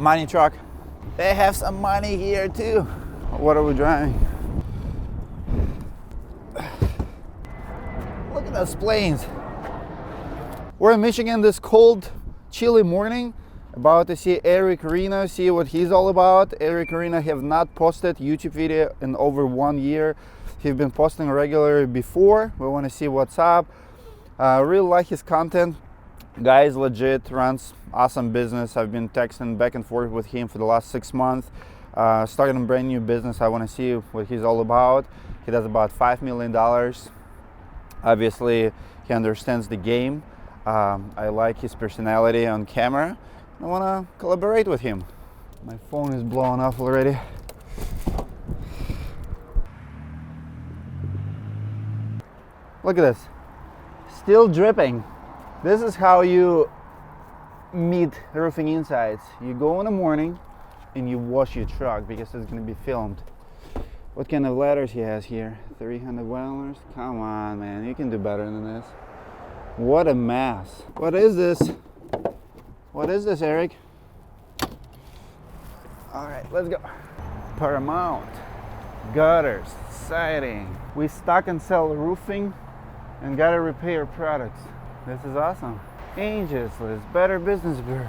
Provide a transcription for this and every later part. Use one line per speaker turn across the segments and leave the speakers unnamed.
Money truck. They have some money here too. What are we driving? Look at those planes. We're in Michigan this cold, chilly morning. About to see Reno, see what he's all about. Reno have not posted YouTube video in over 1 year. He's been posting regularly before. We want to see what's up. Really like his content. Guys legit runs awesome business. I've been texting back and forth with him for the last 6 months. Starting a brand new business. I want to see what he's all about. He does about $5 million. Obviously, he understands the game. I like his personality on camera. I want to collaborate with him. My phone is blowing off already. Look at this. Still dripping. This is how you meet roofing insights. You go in the morning and you wash your truck because it's going to be filmed. What kind of ladders he has here? 300 whalers? Come on, man. You can do better than this. What a mess. What is this? What is this, Eric? All right, let's go. Paramount, gutters, siding. We stock and sell roofing and gotta repair products. This is awesome. Angie's List, Better Business Bureau.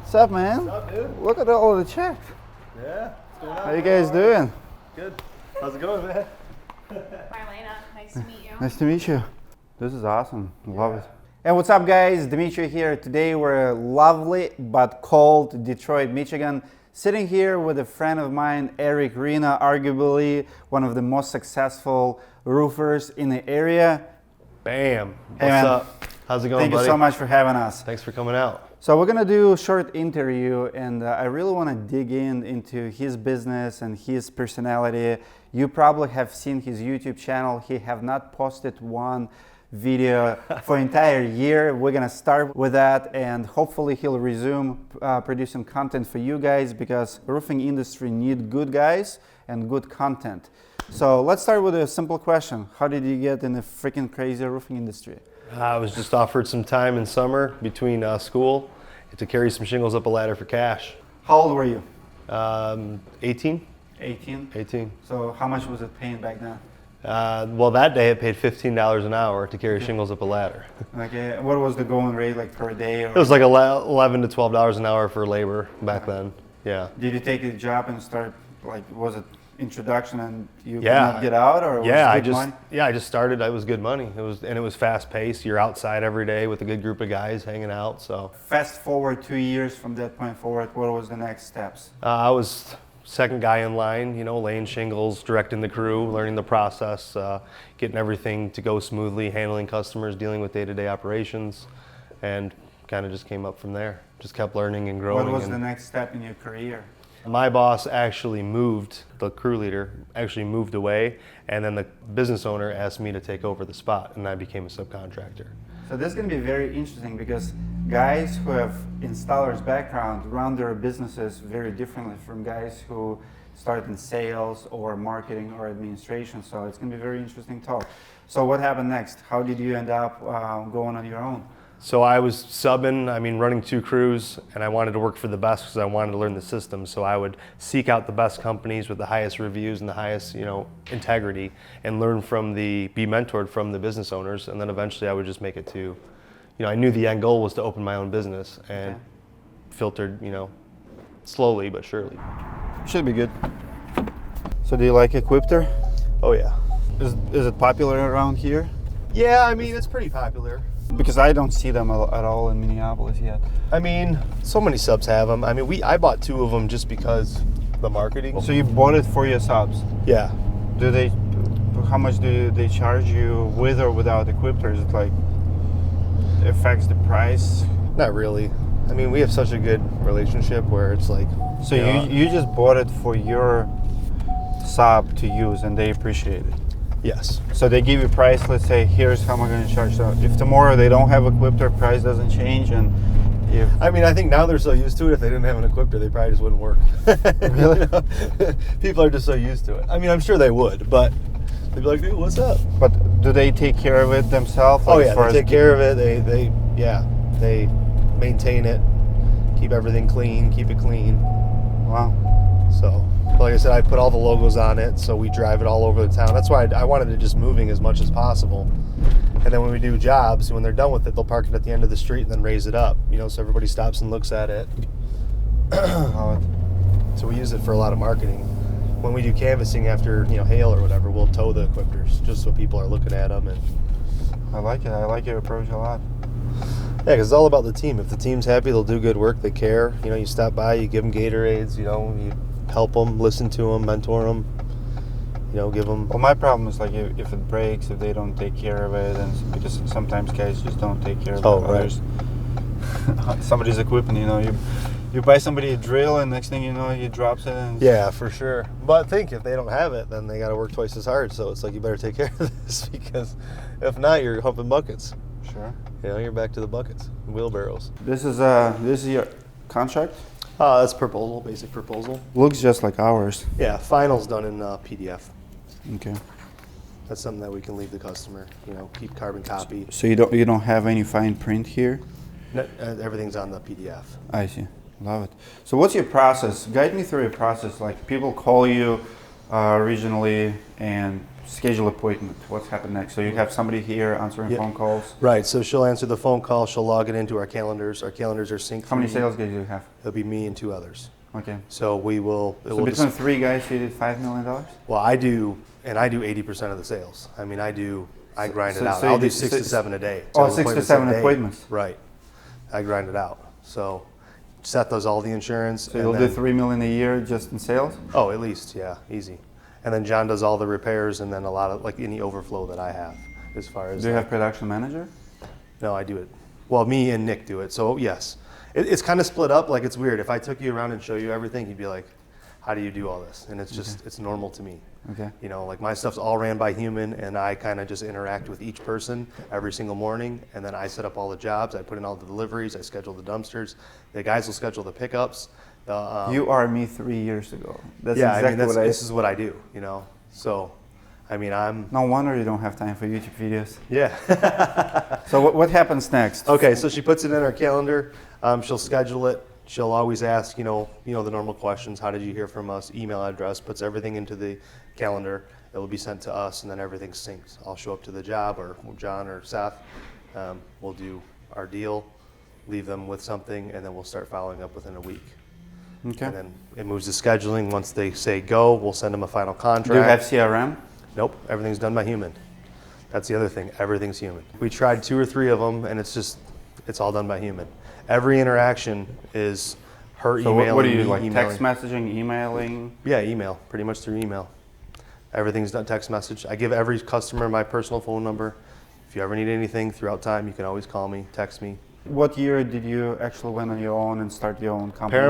What's up, man?
What's up, dude?
Look at all the checks.
Yeah, what's going on?
How you guys doing?
Good. How's it going, man?
Marlena, nice to meet you.
Nice to meet you. This is awesome. Love it. And what's up, guys? Dmitry here. Today we're in lovely but cold Detroit, Michigan. Sitting here with a friend of mine, Reno, arguably one of the most successful roofers in the area.
Bam.
Hey,
What's
man.
up? How's it going,
Thank
buddy?
you so much for having us.
Thanks for coming out.
So we're gonna do a short interview, and I really want to dig into his business and his personality. You probably have seen his YouTube channel. He have not posted one video for entire year. We're gonna start with that, and hopefully he'll resume producing content for you guys, because roofing industry need good guys and good content. So let's start with a simple question. How did you get in the freaking crazy roofing industry?
I was just offered some time in summer between school to carry some shingles up a ladder for cash.
How old were you?
18?
18.
18.
So how much was it paying back then?
Well, that day it paid $15 an hour to carry shingles up a ladder.
Okay, what was the going rate like per day? Or
It was like $11 to $12 an hour for labor back then. Yeah.
did you take a job and start, like, was it introduction and you could
Yeah.
not get out, or was
Yeah,
it good money?
I just started. It was good money. It was fast paced. You're outside every day with a good group of guys hanging out. So
Fast forward 2 years from that point forward, what was the next steps?
I was second guy in line, you know, laying shingles, directing the crew, learning the process, getting everything to go smoothly, handling customers, dealing with day-to-day operations, and kind of just came up from there. Just kept learning and growing.
What was the next step in your career?
My boss actually moved, the crew leader actually moved away, and then the business owner asked me to take over the spot, and I became a subcontractor.
So this is going to be very interesting, because guys who have installers background run their businesses very differently from guys who start in sales or marketing or administration. So it's going to be a very interesting talk. So what happened next? How did you end up going on your own?
So I was running 2 crews, and I wanted to work for the best because I wanted to learn the system. So I would seek out the best companies with the highest reviews and the highest, integrity, and be mentored from the business owners. And then eventually I would just make it to, I knew the end goal was to open my own business, and filtered, slowly but surely.
Should be good. So do you like Equipter?
Oh yeah.
Is it popular around here?
Yeah, it's pretty popular.
Because I don't see them at all in Minneapolis yet.
So many subs have them. I bought 2 of them just because the marketing.
So you bought it for your subs?
Yeah.
How much do they charge you with or without Equipter? Is it like, affects the price?
Not really. We have such a good relationship where it's like.
So you just bought it for your sub to use, and they appreciate it?
Yes.
So they give you a price, let's say, here's how much I'm going to charge. So if tomorrow they don't have Equipter, price doesn't change, and if...
I think now they're so used to it, if they didn't have an Equipter, they probably just wouldn't work.
Really?
People are just so used to it. I'm sure they would, but they'd be like, dude, what's up?
But do they take care of it themselves?
Oh yeah, they take care of it. They maintain it, keep everything clean, keep it clean.
Wow.
So, like I said, I put all the logos on it, so we drive it all over the town. That's why I wanted it just moving as much as possible. And then when we do jobs, when they're done with it, they'll park it at the end of the street and then raise it up, so everybody stops and looks at it. So we use it for a lot of marketing. When we do canvassing after, hail or whatever, we'll tow the Equipters just so people are looking at them. And
I like it. I like your approach a lot.
yeah, because it's all about the team. If the team's happy, they'll do good work. They care. You stop by, you give them Gatorades, you help them, listen to them, mentor them, give them.
Well, my problem is like if it breaks, if they don't take care of it, and because sometimes guys just don't take care of others. Somebody's equipment, you buy somebody a drill, and next thing you know, he drops it. And
yeah, for sure. But think if they don't have it, then they got to work twice as hard. So it's like you better take care of this because if not, you're humping buckets.
Sure.
You're back to the buckets, wheelbarrows.
This is your contract.
That's proposal, basic proposal.
Looks just like ours.
Yeah, final's done in PDF.
Okay.
That's something that we can leave the customer. Keep carbon copy.
So you don't have any fine print here?
No, everything's on the PDF.
I see. Love it. So what's your process? Guide me through your process. Like people call you originally and schedule appointment. What's happened next? So you have somebody here answering phone calls?
Right. So she'll answer the phone call. She'll log it into our calendars. Our calendars are synced.
How many sales guys do you have?
It'll be me and 2 others.
Okay.
So we will.
So between 3 guys, you did $5 million?
Well, I do 80% of the sales. I grind it out.
so
I'll
you
do
do
6 to 7 a day.
Oh,
12
6 to 7
a day.
appointments.
Right. I grind it out. So Seth does all the insurance.
So you'll do $3 million a year just in sales?
Oh, at least, yeah, easy. And then John does all the repairs, and then a lot of any overflow that I have as far as.
Do you have production manager?
No, I do it. Well, me and Nick do it. So yes, it's kind of split up. Like it's weird. If I took you around and show you everything, you'd be like, "How do you do all this?" And it's just it's normal to me.
Okay.
Like my stuff's all ran by human, and I kind of just interact with each person every single morning, and then I set up all the jobs. I put in all the deliveries. I schedule the dumpsters. The guys will schedule the pickups.
You are me 3 years ago. That's
yeah,
exactly what
this is what I do. So, I'm.
No wonder you don't have time for YouTube videos.
Yeah.
So what happens next?
Okay, so she puts it in her calendar. She'll schedule it. She'll always ask, the normal questions. How did you hear from us? Email address. Puts everything into the calendar. It will be sent to us, and then everything syncs. I'll show up to the job, or John or Seth. We'll do our deal, leave them with something, and then we'll start following up within a week.
Okay.
And then it moves to scheduling. Once they say go, we'll send them a final contract.
Do you have CRM?
Nope, everything's done by human. That's the other thing, everything's human. We tried 2 or 3 of them, and it's all done by human. Every interaction is her emailing.
So what do you
me,
like?
emailing.
Text messaging, emailing?
Yeah, email, pretty much through email. Everything's done text message. I give every customer my personal phone number. If you ever need anything throughout time, you can always call me, text me.
What year did you actually went on your own and start your own company?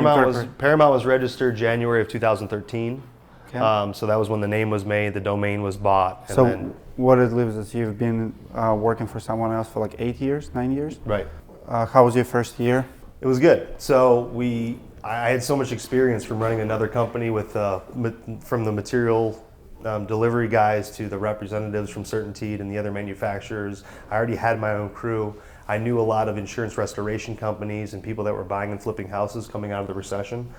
Paramount was registered January of 2013.
Okay.
So that was when the name was made, the domain was bought. And
so
then,
what it lives is you've been working for someone else for like 8 years, 9 years?
right.
How was your first year?
It was good. So I had so much experience from running another company with from the material delivery guys to the representatives from Certainteed and the other manufacturers. I already had my own crew. I knew a lot of insurance restoration companies and people that were buying and flipping houses coming out of the recession.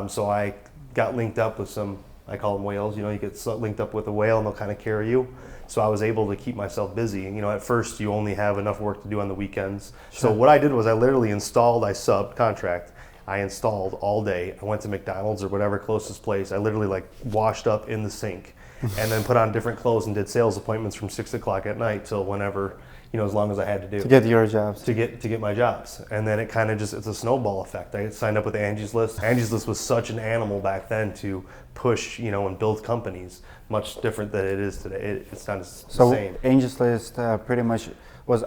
So I got linked up with some, I call them whales, you get linked up with a whale and they'll kind of carry you. So I was able to keep myself busy. At first you only have enough work to do on the weekends. Sure. So what I did was I literally installed, I subcontract. I installed all day. I went to McDonald's or whatever closest place. I literally washed up in the sink and then put on different clothes and did sales appointments from 6 o'clock at night till whenever, as long as I had to do.
To get your jobs.
To get my jobs. And then it kind of it's a snowball effect. I signed up with Angie's List. Angie's List was such an animal back then to push, and build companies. Much different than it is today. It's not as same.
So Angie's List pretty much was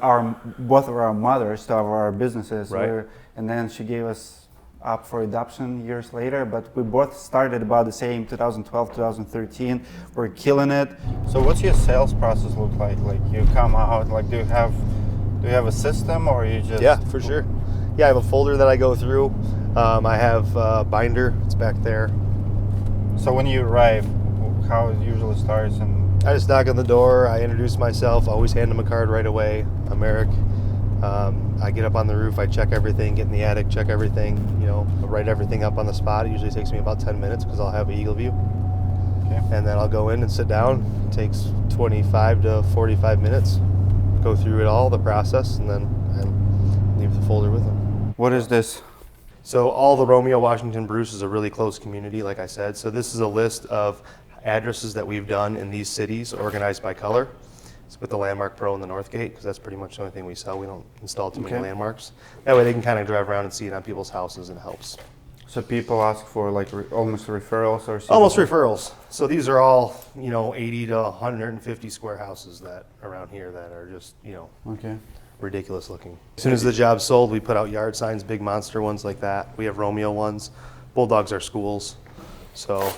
both of our mothers to our businesses.
Right.
And then she gave us up for adoption years later, but we both started about the same 2012, 2013. We're killing it. So what's your sales process look like? Like you come out, do you have a system or you just?
Yeah, for sure. Yeah, I have a folder that I go through. I have a binder, it's back there.
So when you arrive, how it usually starts? And
I just knock on the door, I introduce myself, I always hand them a card right away. I'm Eric, I get up on the roof, I check everything, get in the attic, check everything, you know, write everything up on the spot. It usually takes me about 10 minutes because I'll have an eagle view.
Okay.
And then I'll go in and sit down. It takes 25 to 45 minutes. Go through it all, the process, and then I leave the folder with them.
What is this?
So all the Romeo, Washington, Bruce is a really close community, like I said. So this is a list of addresses that we've done in these cities, organized by color. It's with the Landmark Pro and the Northgate, because that's pretty much the only thing we sell. We don't install too many landmarks. That way they can kind of drive around and see it on people's houses, and it helps.
So people ask for like almost referrals or something?
Almost referrals. So these are all, you know, 80 to 150 square houses that around here that are just, you know,
Okay.
ridiculous looking. As soon as the job's sold, we put out yard signs, big monster ones like that. We have Romeo ones. Bulldogs are schools. So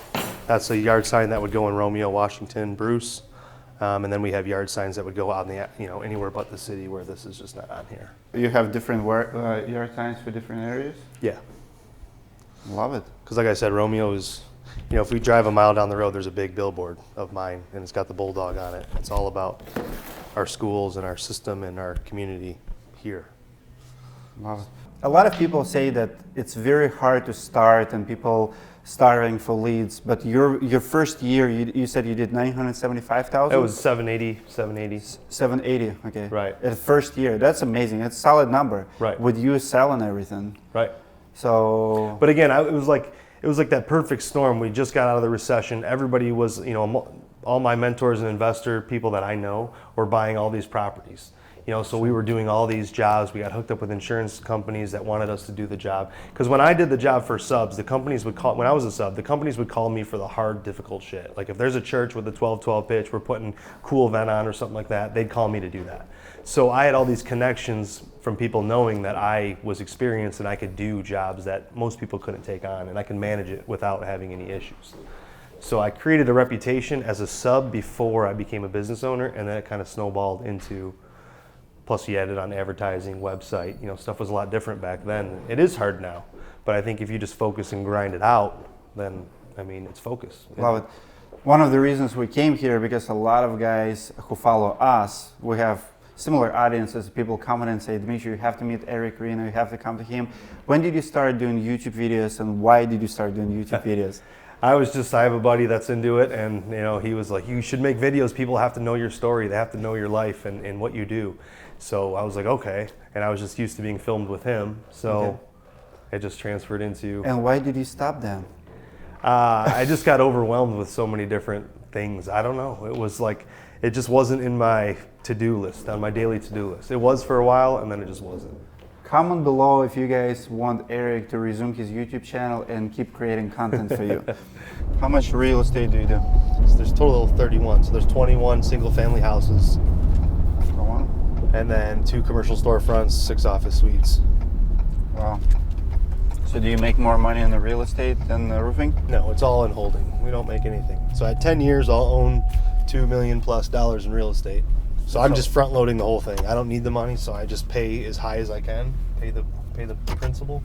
that's a yard sign that would go in Romeo, Washington, Bruce. And then we have yard signs that would go out in the, you know, anywhere but the city where this is just not on here.
You have different yard signs for different areas?
Yeah.
Love it.
Because like I said, Romeo is, you know, if we drive a mile down the road, there's a big billboard of mine, and it's got the bulldog on it. It's all about our schools and our system and our community here.
Love it. A lot of people say that it's very hard to start and people starting for leads, but your first year, you said you did 975,000?
It was 780.
780, okay.
Right.
At first year, that's amazing. That's a solid number.
Right.
With you selling everything.
Right.
So.
But again, it was like that perfect storm. We just got out of the recession. Everybody was, you know, all my mentors and investor people that I know were buying all these properties. You know, so we were doing all these jobs. We got hooked up with insurance companies that wanted us to do the job. Because when I did the job for subs, the companies would call, when I was a sub, the companies would call me for the hard, difficult shit. Like if there's a church with a 12-12 pitch, we're putting cool event on or something like that, they'd call me to do that. So I had all these connections from people knowing that I was experienced and I could do jobs that most people couldn't take on, and I can manage it without having any issues. So I created a reputation as a sub before I became a business owner, and then it kind of snowballed into, plus you added on advertising, website, you know, stuff was a lot different back then. It is hard now, but I think if you just focus and grind it out, then, I mean, it's focus.
Love it. One of the reasons we came here, because a lot of guys who follow us, we have similar audiences. People come in and say, Dmitry, you have to meet Eric Reno, you have to come to him. When did you start doing YouTube videos, and why did you start doing YouTube videos?
I have a buddy that's into it, and you know, he was like, you should make videos. People have to know your story. They have to know your life and what you do. So I was like, okay. And I was just used to being filmed with him. So it just transferred into.
And why did you stop then?
I just got overwhelmed with so many different things. I don't know. It was like, it just wasn't in my to-do list, on my daily to-do list. It was for a while, and then it just wasn't.
Comment below if you guys want Eric to resume his YouTube channel and keep creating content for you. How much real estate do you do?
So there's a total of 31. So there's 21 single-family houses, and then 2 commercial storefronts, 6 office suites.
Wow. So do you make more money in the real estate than the roofing?
No, it's all in holding. We don't make anything. So at 10 years, I'll own $2 million plus in real estate. So I'm just front loading the whole thing. I don't need the money, so I just pay as high as I can, pay the principal.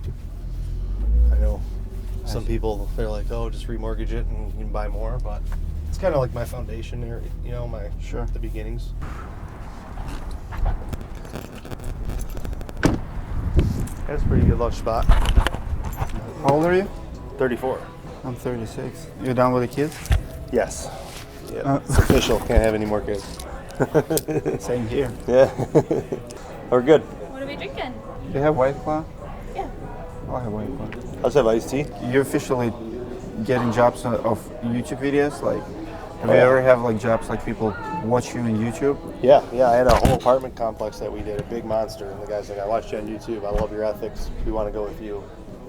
I know some people, they're like, oh, just remortgage it and you can buy more, but it's kind of like my foundation there, you know, the beginnings. That's a pretty good lunch spot.
How old are you?
34.
I'm 36. You done with the kids?
Yes. Yeah, it's official. Can't have any more kids.
Same here.
Yeah. We're good.
What are we drinking?
Do you have White Claw?
Yeah.
I'll have White Claw.
Let's have iced tea.
You're officially getting jobs of YouTube videos? Like, have you ever have like jobs like people watch you on YouTube?
Yeah. I had a whole apartment complex that we did, a big monster, and the guy's like, I watched you on YouTube. I love your ethics. We want to go with you.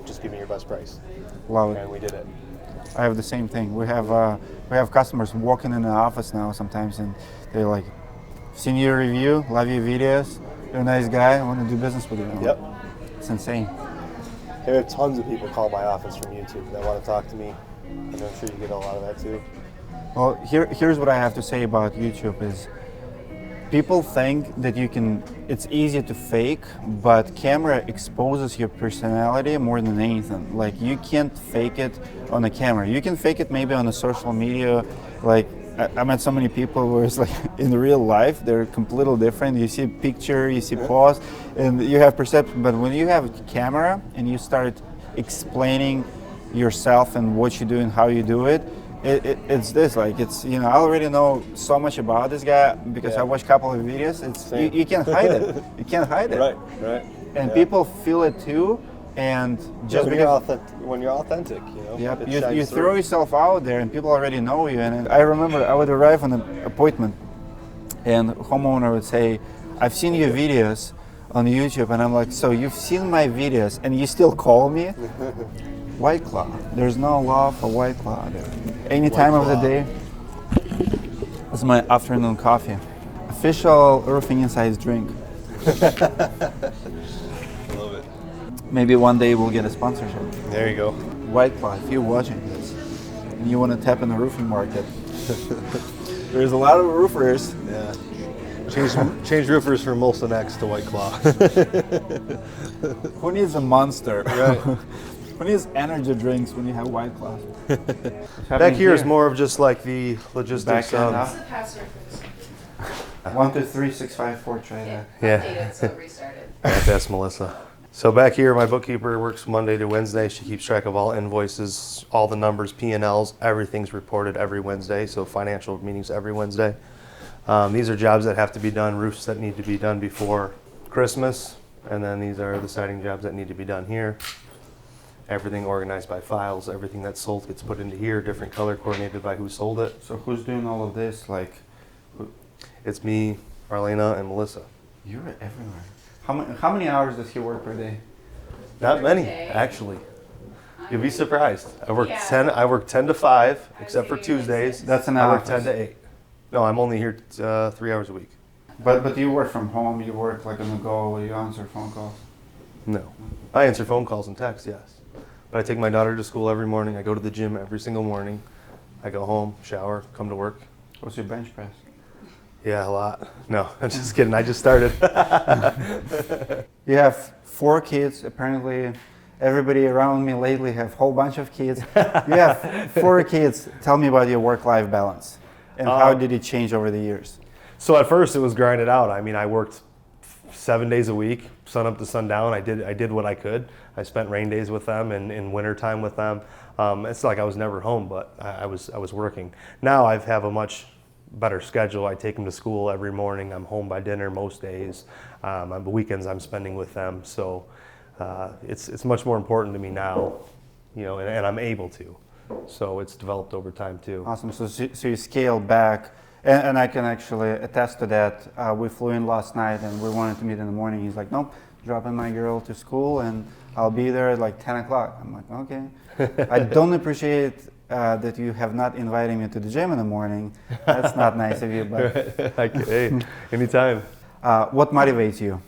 Just give me your best price.
Love it.
And we did it.
I have the same thing. We have customers walking in the office now sometimes, and they're like, "Seen your review, love your videos. You're a nice guy. I want to do business with you."
Yep.
It's insane.
I have tons of people call my office from YouTube that want to talk to me, and I'm sure you get a lot of that too.
Well, here's what I have to say about YouTube is, people think that it's easy to fake, but camera exposes your personality more than anything. Like, you can't fake it on a camera. You can fake it maybe on a social media, like I met so many people where it's like in real life they're completely different. You see a picture, you see post, and you have perception. But when you have a camera and you start explaining yourself and what you do and how you do it, it's this, like, it's, you know, I already know so much about this guy because I watched a couple of videos. It's you can't hide it. You can't hide it.
Right.
And people feel it too. And just
when you're authentic, you know,
you throw yourself out there, and people already know you. And I remember I would arrive on an appointment, and homeowner would say, "I've seen your videos on YouTube," and I'm like, "So you've seen my videos, and you still call me?" White Claw. There's no law for White Claw there. Any time of the day. This is my afternoon coffee. Official Roofing Insights drink.
Love it.
Maybe one day we'll get a sponsorship.
There you go.
White Claw, if you're watching this and you want to tap in the roofing market, there's a lot of roofers.
Yeah. Change roofers from Molson X to White Claw.
Who needs a Monster?
Right.
Who needs energy drinks when you have White Claw?
Back here is more of just like the logistics of.
Pass surface.
1, 2, 3, 6, 5, 4. Try that.
Yeah.
Updated, so it restarted.
That's Melissa. So back here, my bookkeeper works Monday to Wednesday. She keeps track of all invoices, all the numbers, P&Ls, everything's reported every Wednesday. So financial meetings every Wednesday. These are jobs that have to be done, roofs that need to be done before Christmas. And then these are the siding jobs that need to be done here. Everything organized by files, everything that's sold gets put into here, different color coordinated by who sold it.
So who's doing all of this? Like,
It's me, Marlena, and Melissa.
you're everywhere. How many hours does he work per day?
Not many,
day.
actually. You'll be surprised. I work
Yeah.
10 to 5, except for Tuesdays.
That's an
I
hour.
work 10 to 8. No, I'm only here 3 hours a week.
But you work from home. You work like on the go. You answer phone calls.
No. I answer phone calls and texts, yes. But I take my daughter to school every morning. I go to the gym every single morning. I go home, shower, come to work.
What's your bench press?
Yeah, a lot. No, I'm just kidding. I just started.
You have 4 kids. Apparently, everybody around me lately have a whole bunch of kids. You have 4 kids. Tell me about your work-life balance and how did it change over the years?
So at first it was grinded out. I mean, I worked 7 days a week, sun up to sundown. I did what I could. I spent rain days with them and in winter time with them. It's like I was never home, but I was working. Now I have a much better schedule. I take them to school every morning. I'm home by dinner most days. On the weekends I'm spending with them. So it's much more important to me now, you know, and I'm able to. So it's developed over time too.
Awesome. So you scale back, and I can actually attest to that. We flew in last night, and we wanted to meet in the morning. He's like, "Nope, dropping my girl to school, and I'll be there at like 10 o'clock." I'm like, "Okay." I don't appreciate that you have not invited me to the gym in the morning. That's not nice of you, but
Hey, anytime.
what motivates you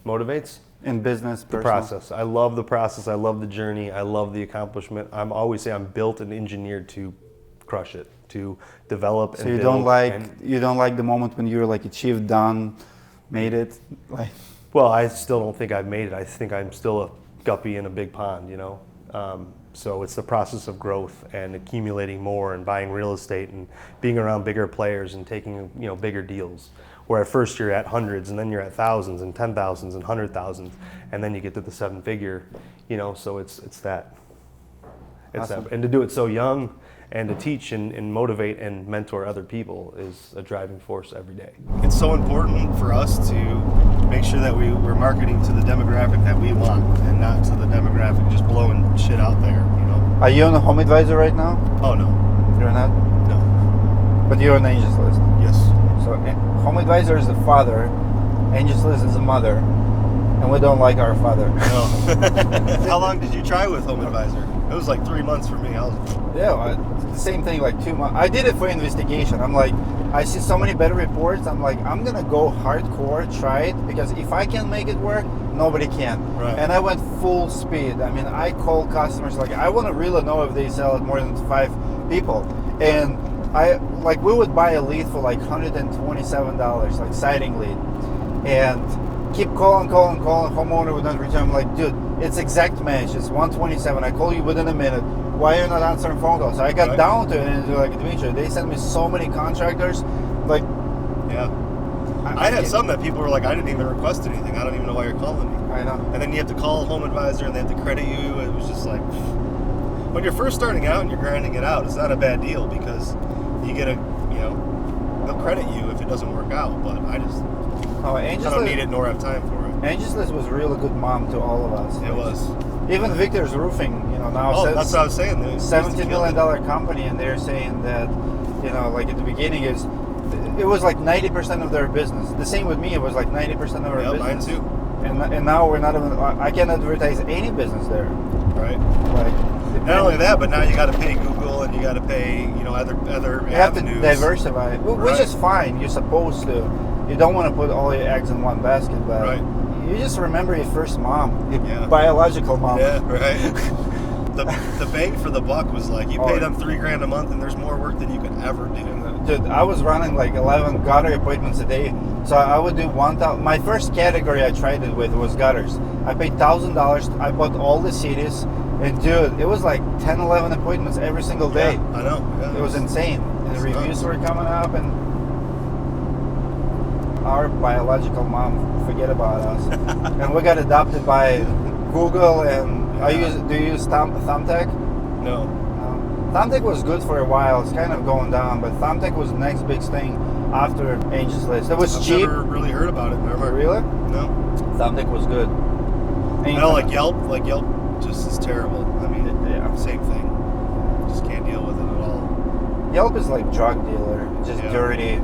Motivates?
in business,
The
personal?
process. I love the process. I love the journey. I love the accomplishment. I'm always say I'm built and engineered to crush it, to develop and
So you
build.
don't like the moment when you're like achieved, done, made it, like.
Well, I still don't think I've made it. I think I'm still a guppy in a big pond, you know. So it's the process of growth and accumulating more and buying real estate and being around bigger players and taking, you know, bigger deals. Where at first you're at hundreds and then you're at thousands and 10,000s and 100,000s and then you get to the 7-figure, you know. So it's that. It's
Awesome.
that. And to do it so young and to teach and motivate and mentor other people is a driving force every day. It's so important for us to make sure that we're marketing to the demographic that we want and not to the demographic just blowing shit out there, you know.
Are you on the HomeAdvisor right now?
Oh no,
You're not?
no,
But you're on Angie's List.
yes.
So HomeAdvisor is the father, Angie's List is the mother, and we don't like our father.
No. How long did you try with HomeAdvisor? It was like 3 months for me.
Yeah, same thing, like 2 months. I did it for investigation. I'm like, I see so many better reports. I'm like, I'm gonna go hardcore, try it, because if I can make it work, nobody can.
Right.
And I went full speed. I mean, I call customers, like, I want to really know if they sell it more than 5 people. And we would buy a lead for like $127, like siding lead. And keep calling. Homeowner would not return. I'm like, dude, it's exact match. It's 127. I call you within a minute. Why are you not answering phone calls? So I got down to it and they're like, Dmitry, they sent me so many contractors. Like,
yeah. I had some that people were like, I didn't even request anything. I don't even know why you're calling me.
I know.
And then you have to call HomeAdvisor and they have to credit you. It was just like, when you're first starting out and you're grinding it out, it's not a bad deal because you get they'll credit you if it doesn't work out. But I don't need it nor have time for it.
Angie's List was a really good mom to all of us.
It was.
Even Victor's Roofing, now.
Oh, that's what I was saying.
$17 million company, and they're saying that, like at the beginning it was like 90% of their business. The same with me, it was like 90% of our business.
Mine too.
And now we're not even, I can't advertise any business there.
Right.
Like,
not only that, but now you got to pay Google and you got to pay, other
you have
avenues.
to diversify, which is fine. You're supposed to. You don't want to put all your eggs in one basket, but you just remember your first mom, your biological mom.
Yeah, right. The bang for the buck was like, you pay them $3,000 a month and there's more work than you could ever do.
Dude, I was running like 11 gutter appointments a day. So I would do 1,000. My first category I tried it with was gutters. I paid $1,000. I bought all the cities. And dude, it was like 10, 11 appointments every single day.
Yeah, I know. Yeah,
it was insane. And the reviews were coming up, and our biological mom forget about us. And we got adopted by Google, and do you use Thumbtack?
No.
Thumbtack was good for a while. It's kind of going down, but Thumbtack was the next big thing after Angie's List. It was cheap.
I've never really heard about it. Never.
Really?
No.
Thumbtack was good.
I know, like Yelp just is terrible. I mean, same thing. Just can't deal with it at all.
Yelp is like drug dealer, just dirty.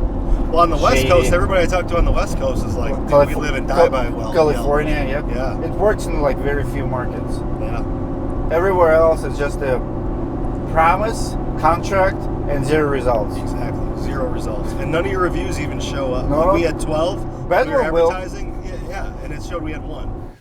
Well, on the West Coast, everybody I talk to on the West Coast is like, we live and die by
California,
Yelp. Yeah.
It works in like very few markets.
Yeah.
Everywhere else, it's just a promise, contract, and zero results.
Exactly, zero results, and none of your reviews even show up.
No.
Like we had 12.
Bedroom
we were advertising, and it showed we had 1.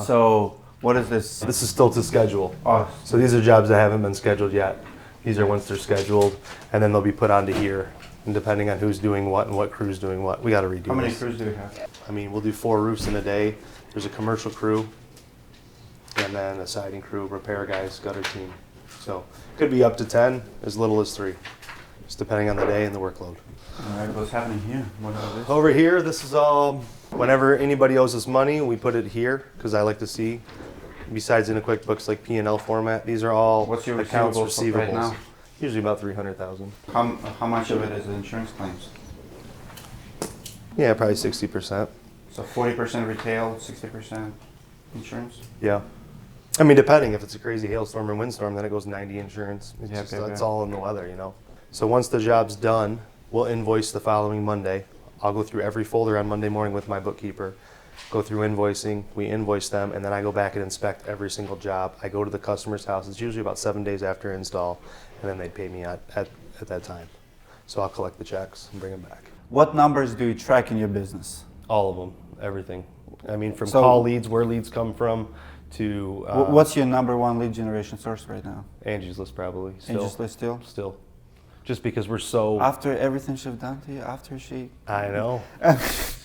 So what is this?
This is still to schedule.
Oh.
So these are jobs that haven't been scheduled yet. These are once they're scheduled, and then they'll be put onto here. And depending on who's doing what and what crew's doing what, we got to redo this.
How many crews do you have?
I mean, we'll do 4 roofs in a day. There's a commercial crew, and then a siding crew, repair guys, gutter team. So could be up to 10, as little as 3, just depending on the day and the workload.
All right, what's happening here? What is this?
Over here, this is all, whenever anybody owes us money, we put it here, because I like to see, besides in a QuickBooks like P&L format, these are all
What's your
accounts
receivables right now?
Usually about $300,000.
How much of it is insurance claims?
Yeah, probably 60%.
So 40% retail, 60% insurance?
Yeah. I mean, depending, if it's a crazy hailstorm or windstorm, then it goes 90 insurance. It's all in the weather, So once the job's done, we'll invoice the following Monday. I'll go through every folder on Monday morning with my bookkeeper, go through invoicing, we invoice them, and then I go back and inspect every single job. I go to the customer's house. It's usually about 7 days after install, and then they pay me at that time. So I'll collect the checks and bring them back.
What numbers do you track in your business?
All of them, everything. I mean, from call leads, where leads come from, to...
what's your number one lead generation source right now?
Angie's List, probably.
Angie's List still?
Still. Just because we're so...
After everything she's done to you, after she...
I know.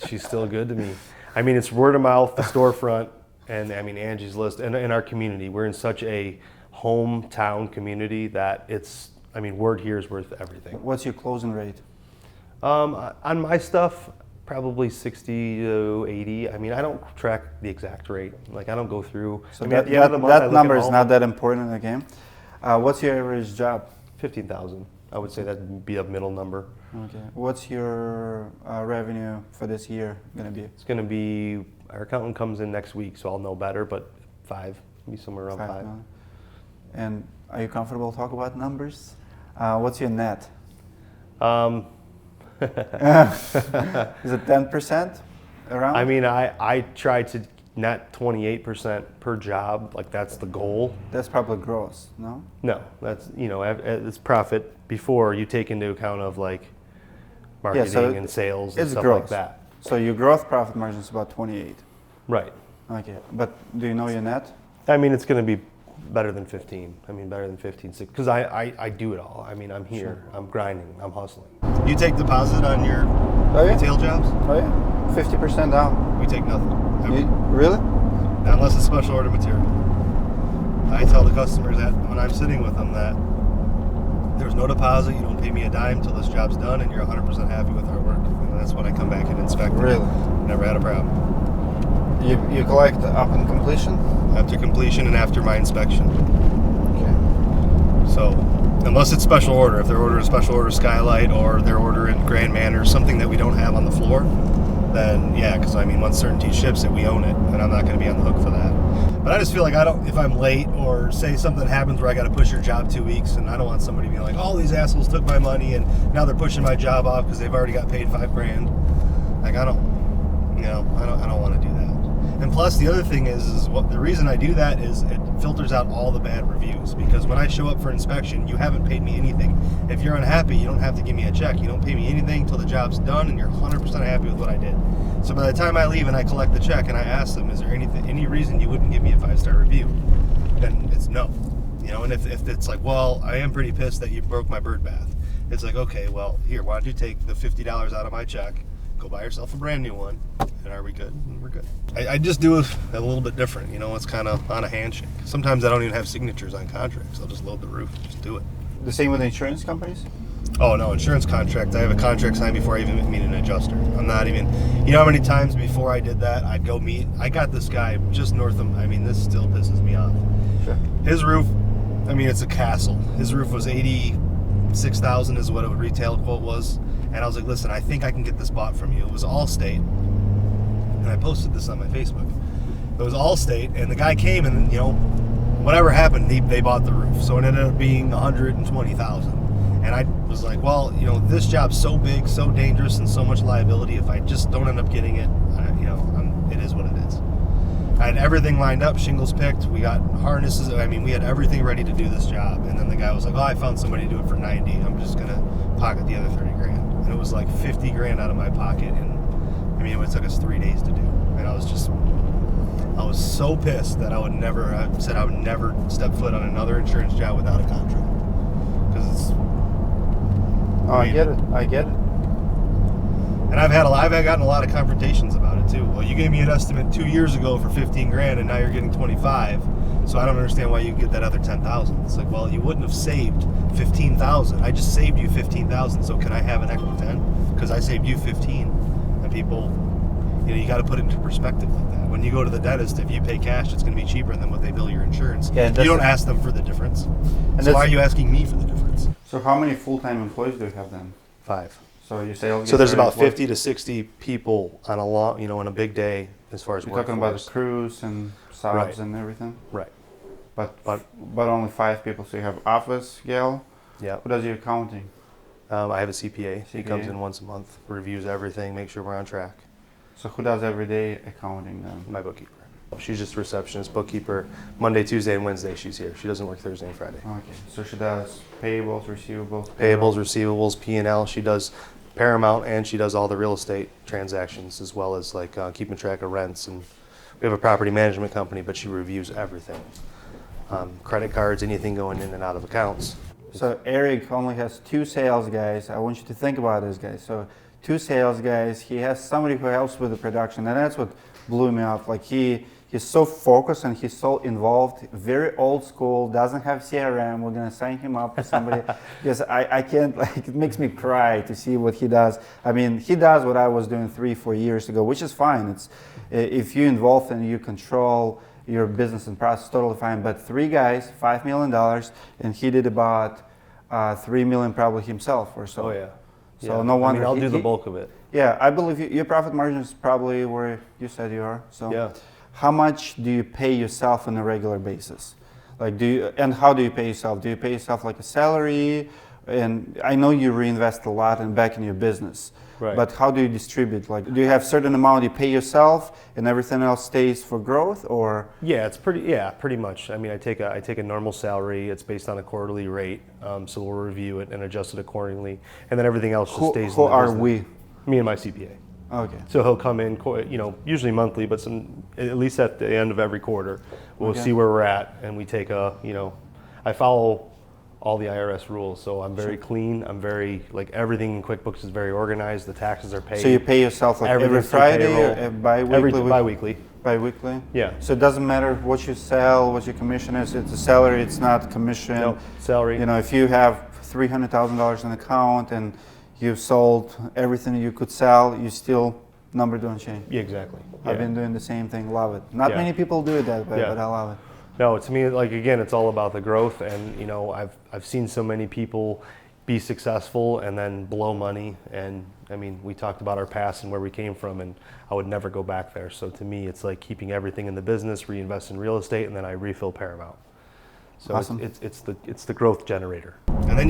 She's still good to me. I mean, it's word of mouth, the storefront, and I mean, Angie's List, and in our community. We're in such a hometown community that it's, I mean, word here is worth everything.
What's your closing rate?
On my stuff, probably 60 to 80. I mean, I don't track the exact rate. Like, I don't go through.
So
I mean,
that,
at the end of the month,
that number is not that important in the game. What's your average job?
15,000. I would say that'd be a middle number.
Okay. What's your revenue for this year going to be?
It's going to be, our accountant comes in next week, so I'll know better, but 5, maybe somewhere around 5.
Million. And are you comfortable to talk about numbers? What's your net? Is it 10% around?
I mean, I try to net 28% per job, like that's the goal.
That's probably gross, no?
No, that's, it's profit before you take into account of like marketing and sales and stuff
gross.
like that.
So your gross profit margin is about 28.
Right.
Okay, but do you know your net?
I mean, it's going to be better than 15. I mean, better than 15, because I do it all. I mean, I'm here, I'm grinding, I'm hustling. You take deposit on your retail jobs?
Oh yeah, 50% down.
We take nothing.
Really?
Not unless it's special order material. I tell the customers that when I'm sitting with them that there's no deposit, you don't pay me a dime till this job's done, and you're 100% happy with our work. And that's when I come back and inspect it.
Really?
Never had a problem.
You collect up on completion?
After completion and after my inspection.
Okay.
So, unless it's special order, if they're ordering a special order skylight or they're ordering Grand Manor, something that we don't have on the floor, then yeah, because I mean, once Certainty ships it, we own it, and I'm not going to be on the hook for that. But I just feel like if I'm late or say something happens where I got to push your job 2 weeks, and I don't want somebody being like, oh, these assholes took my money and now they're pushing my job off because they've already got paid $5,000. Like I don't want to do that. And plus, the other thing is what the reason I do that is it filters out all the bad reviews. Because when I show up for inspection, you haven't paid me anything. If you're unhappy, you don't have to give me a check. You don't pay me anything until the job's done and you're 100% happy with what I did. So by the time I leave and I collect the check and I ask them, is there any reason you wouldn't give me a 5-star review? Then it's no. You know, and if it's like, well, I am pretty pissed that you broke my bird bath. It's like, okay, well, here, why don't you take the $50 out of my check, go buy yourself a brand new one, and are we good? And we're good. I just do it a little bit different. You know, it's kind of on a handshake. Sometimes I don't even have signatures on contracts. I'll just load the roof and just do it.
The same with insurance companies?
Oh, no, insurance contract. I have a contract signed before I even meet an adjuster. I'm not even, you know how many times before I did that, I'd go meet, I got this guy just north of, I mean, this still pisses me off.
Sure.
His roof, I mean, it's a castle. His roof was $86,000 is what a retail quote was. And I was like, listen, I think I can get this bought from you. It was Allstate. And I posted this on my Facebook. It was Allstate, and the guy came and, you know, whatever happened, they bought the roof. So it ended up being $120,000. And I was like, well, you know, this job's so big, so dangerous, and so much liability. If I just don't end up getting it, it is what it is. I had everything lined up, shingles picked, we got harnesses. I mean, we had everything ready to do this job. And then the guy was like, oh, I found somebody to do it for 90. I'm just going to pocket the other 30 grand. And it was like 50 grand out of my pocket. And I mean, it took us 3 days to do. And I was so pissed that I said I would never step foot on another insurance job without a contract. Because it's,
Oh, I get it.
And I've gotten a lot of confrontations about it too. Well, you gave me an estimate 2 years ago for 15 grand, and now you're getting 25. So I don't understand why you get that other 10,000. It's like, well, you wouldn't have saved 15,000. I just saved you 15,000. So can I have an extra 10? Because I saved you 15. And people, you know, you got to put it into perspective like that. When you go to the dentist, if you pay cash, it's going to be cheaper than what they bill your insurance. Yeah, you don't ask them for the difference. And so why are you asking me for the difference?
So how many full-time employees do you have then?
5.
So you say
so there's about 50 to 60 people on a long, you know, in a big day as far as
you're
workforce.
talking about crews and subs and everything.
Right.
But only 5 people. So you have office gal.
Yeah.
Who does your accounting?
I have a CPA. He comes in once a month, reviews everything, makes sure we're on track.
So who does everyday accounting then?
My bookkeeper. She's just receptionist, bookkeeper. Monday, Tuesday, and Wednesday she's here. She doesn't work Thursday and Friday.
Okay. So she does payables, receivables.
Payables, receivables, P&L. She does Paramount, and she does all the real estate transactions as well as like keeping track of rents. And we have a property management company, but she reviews everything. Credit cards, anything going in and out of accounts.
So Eric only has 2 sales guys. I want you to think about this, guys. So 2 sales guys. He has somebody who helps with the production, and that's what blew me off. Like he's so focused and he's so involved. Very old school. Doesn't have CRM. We're gonna sign him up with somebody because I can't. Like it makes me cry to see what he does. I mean, he does what I was doing 3-4 years ago, which is fine. It's if you're involved and you control your business and process, totally fine. But 3 guys, $5 million, and he did about $3 million probably himself or so.
Oh yeah.
So no wonder.
I mean, I'll do the bulk of it.
Yeah, I believe your profit margin is probably where you said you are. So
yeah.
How much do you pay yourself on a regular basis? Like and how do you pay yourself? Do you pay yourself like a salary? And I know you reinvest a lot back in your business.
Right.
But how do you distribute? Like, do you have certain amount you pay yourself and everything else stays for growth, or?
Yeah, pretty much. I mean, I take a normal salary. It's based on a quarterly rate, so we'll review it and adjust it accordingly, and then everything else just stays.
Who are we?
Me and my CPA.
Okay.
So he'll come in, you know, usually monthly, but at least at the end of every quarter, we'll see where we're at, and we take I follow all the IRS rules. So I'm very clean. I'm very, like, everything in QuickBooks is very organized. The taxes are paid.
So you pay yourself like every
Everything's through
Friday
payroll.
or bi-weekly?
Bi-weekly.
Bi-weekly?
Yeah.
So it doesn't matter what you sell, what your commission is. It's a salary. It's not commission.
No, salary.
You know, if you have $300,000 in account and you've sold everything you could sell, you still number don't change.
Yeah, exactly.
I've
Yeah.
been doing the same thing. Love it. Not
Yeah.
many people do it that way,
Yeah.
but I love it.
No, to me, like, again, it's all about the growth, and you know, I've seen so many people be successful and then blow money, and I mean, we talked about our past and where we came from, and I would never go back there. So to me, it's like keeping everything in the business, reinvest in real estate, and then I refill Paramount. So
Awesome.
it's the growth generator. And then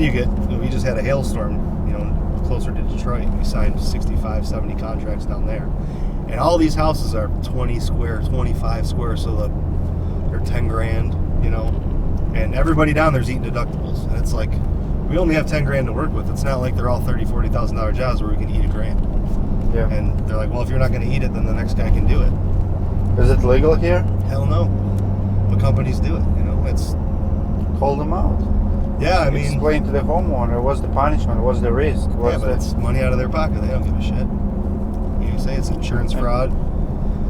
we just had a hailstorm, you know, closer to Detroit. We signed 65, 70 contracts down there, and all these houses are 20 square, 25 square, so they're 10 grand, you know, and everybody down there's eating deductibles, and it's like, we only have 10 grand to work with. It's not like they're all $30,000, $40,000 jobs where we can eat $1,000.
Yeah.
And they're like, well, if you're not going to eat it, then the next guy can do it.
Is it legal here?
Hell no. But companies do it, you know. It's,
Call them out.
yeah, I mean,
Explain to the homeowner what's the punishment, what's the risk,
yeah,
what's
but it's money out of their pocket. They don't give a shit. You say it's insurance fraud.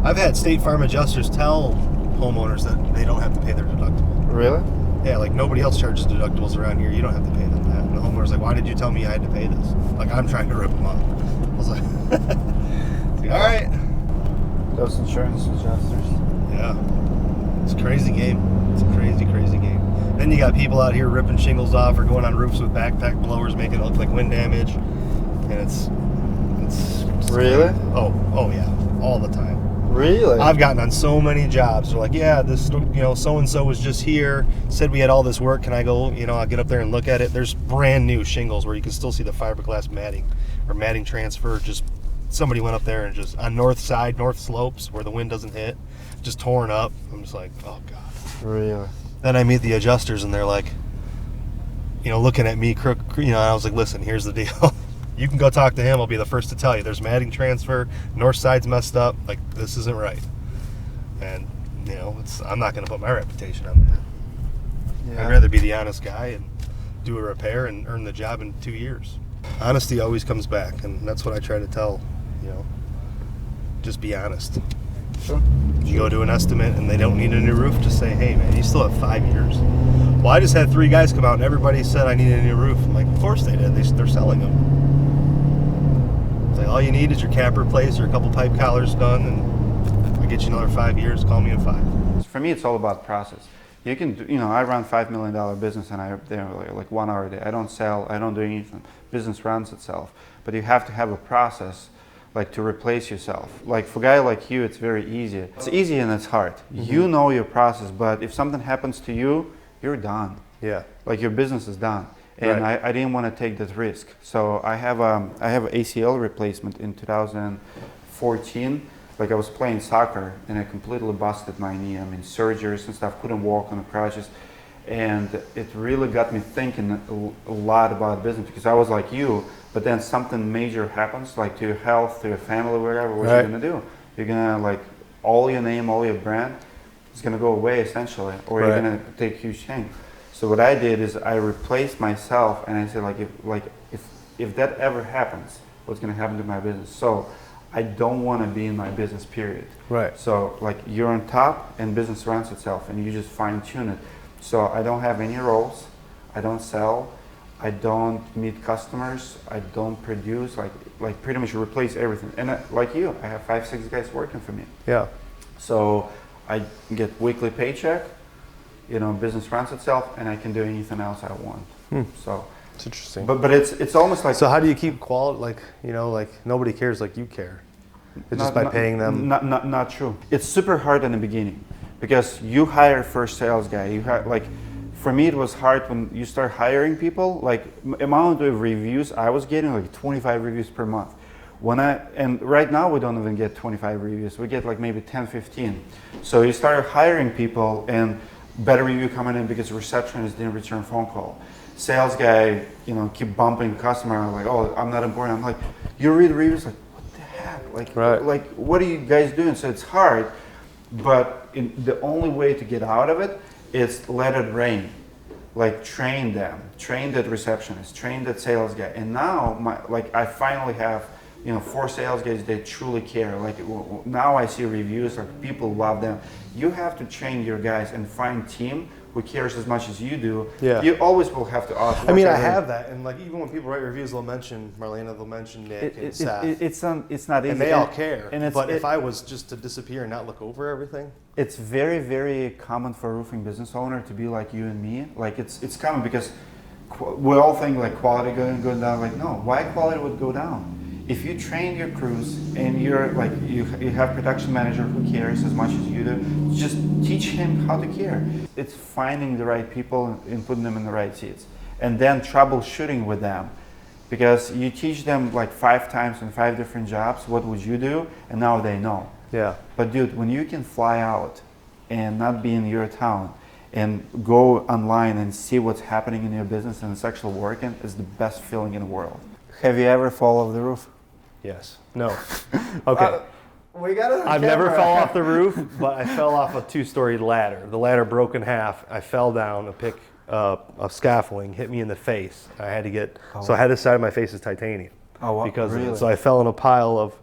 I've had State Farm adjusters tell homeowners that they don't have to pay their deductible.
Really?
Yeah, like nobody else charges deductibles around here. You don't have to pay them that. And the homeowner's like, why did you tell me I had to pay this? Like, I'm trying to rip them off. I was like, all right.
Those insurance adjusters.
Yeah. It's a crazy game. It's a crazy, crazy game. Then you got people out here ripping shingles off or going on roofs with backpack blowers, making it look like wind damage. And it's
Really?
Oh yeah, all the time.
Really?
I've gotten on so many jobs. They're like, yeah, this, you know, so-and-so was just here, said we had all this work. Can I go, you know, I'll get up there and look at it. There's brand new shingles where you can still see the fiberglass matting or matting transfer. Just somebody went up there and just on north side, north slopes where the wind doesn't hit, just torn up. I'm just like, oh God.
Really?
Then I meet the adjusters and they're like, you know, looking at me, you know, I was like, listen, here's the deal. You can go talk to him. I'll be the first to tell you. There's matting transfer. North side's messed up. Like, this isn't right. And, you know, I'm not going to put my reputation on that.
Yeah.
I'd rather be the honest guy and do a repair and earn the job in 2 years. Honesty always comes back, and that's what I try to tell, you know. Just be honest.
Sure.
You go do an estimate and they don't need a new roof, just say, hey, man, you still have 5 years. Well, I just had 3 guys come out and everybody said I needed a new roof. I'm like, of course they did. They're selling them. It's like, all you need is your cap replaced or a couple pipe collars done, and I get you another 5 years. Call me in 5.
For me, it's all about process. You can, you know, I run $5 million business and I'm there like 1 hour a day. I don't sell, I don't do anything. Business runs itself. But you have to have a process, like, to replace yourself. Like, for a guy like you, it's very easy. It's easy and it's hard. Mm-hmm. You know your process, but if something happens to you, you're done.
Yeah.
Like, your business is done. And
right.
I didn't want to take that risk. So I have an ACL replacement in 2014. Like, I was playing soccer and I completely busted my knee. I mean, surgeries and stuff, couldn't walk on the crutches. And it really got me thinking a lot about business, because I was like you, but then something major happens, like to your health, to your family, whatever, what
right.
are you gonna do? You're gonna, like, all your name, all your brand is gonna go away essentially, or
right.
you're gonna take a huge change. So what I did is I replaced myself, and I said, if that ever happens, what's gonna happen to my business? So I don't want to be in my business, period.
Right.
So, like, you're on top and business runs itself and you just fine tune it. So I don't have any roles, I don't sell, I don't meet customers, I don't produce, like pretty much replace everything. And like you, I have 5, 6 guys working for me.
Yeah.
So I get weekly paycheck, you know, business runs itself, and I can do anything else I want. So
it's interesting.
But it's almost like,
so how do you keep quality, like, you know, like nobody cares like you care? It's just by paying them?
Not true. It's super hard in the beginning, because you hire first sales guy. You have, like, for me it was hard when you start hiring people. Like, amount of reviews I was getting, like 25 reviews per month. And right now we don't even get 25 reviews. We get like maybe 10, 15. So you start hiring people and better review coming in because receptionist didn't return phone call. Sales guy, you know, keep bumping customer, like, oh, I'm not important. I'm like, you read reviews, like, what the heck? Like,
right.
like, what are you guys doing? So it's hard, but the only way to get out of it is let it rain. like train them, train that receptionist, train that sales guy. And now I finally have 4 sales guys that truly care. Like now I see reviews, like people love them. You have to train your guys and find team who cares as much as you do.
Yeah.
You always will have to outwork.
I mean, I have that, and like even when people write reviews, they'll mention Marlena, they'll mention Nick and Seth.
It's not easy.
And they all care.
And
but if I was just to disappear and not look over everything,
it's very, very common for a roofing business owner to be like you and me. Like it's common because we all think like quality going down. Like no, why quality would go down? If you train your crews and you're like you have production manager who cares as much as you do, just teach him how to care. It's finding the right people and putting them in the right seats, and then troubleshooting with them, because you teach them like 5 times in 5 different jobs what would you do, and now they know.
yeah.
But dude, when you can fly out and not be in your town and go online and see what's happening in your business and it's actually working, is the best feeling in the world. Have you ever fallen off the roof?
Yes. No. Okay.
We got it on
I've never
camera.
fell off the roof, but I fell off a 2-story ladder. The ladder broke in half. I fell down. A pick of scaffolding hit me in the face. I had to get so I had this side of my face is titanium.
Oh, wow.
Because of
Really?
it. So I fell in a pile